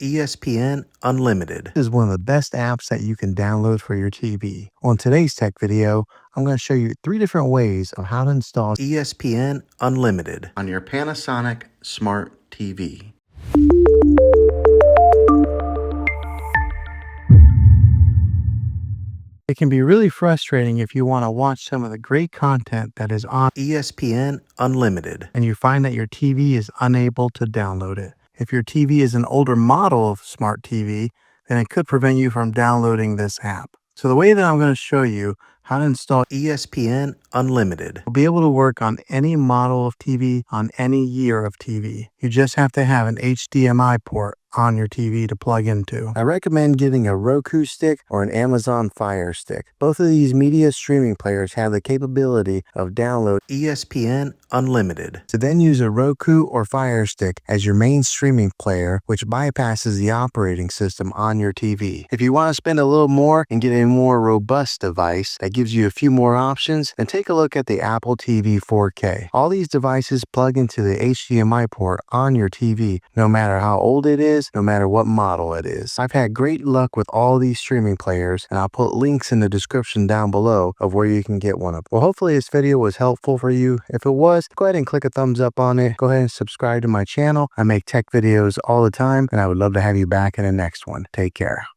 ESPN Unlimited is one of the best apps that you can download for your TV. On today's tech video, I'm going to show you 3 different ways of how to install ESPN Unlimited on your Panasonic Smart TV. It can be really frustrating if you want to watch some of the great content that is on ESPN Unlimited and you find that your TV is unable to download it. If your TV is an older model of smart TV, then it could prevent you from downloading this app. So the way that I'm going to show you how to install ESPN Unlimited will be able to work on any model of TV, on any year of TV. You just have to have an HDMI port on your TV to plug into. I recommend getting a Roku stick or an Amazon Fire Stick. Both of these media streaming players have the capability of download ESPN Unlimited. To then use a Roku or Fire Stick as your main streaming player, which bypasses the operating system on your TV. If you want to spend a little more and get a more robust device that gives you a few more options, then take a look at the Apple TV 4K. All these devices plug into the HDMI port on your TV, no matter how old it is, no matter what model it is. I've had great luck with all these streaming players, and I'll put links in the description down below of where you can get one of them. Well, hopefully this video was helpful for you. If it was, go ahead and click a thumbs up on it. Go ahead and subscribe to my channel. I make tech videos all the time, and I would love to have you back in the next one. Take care.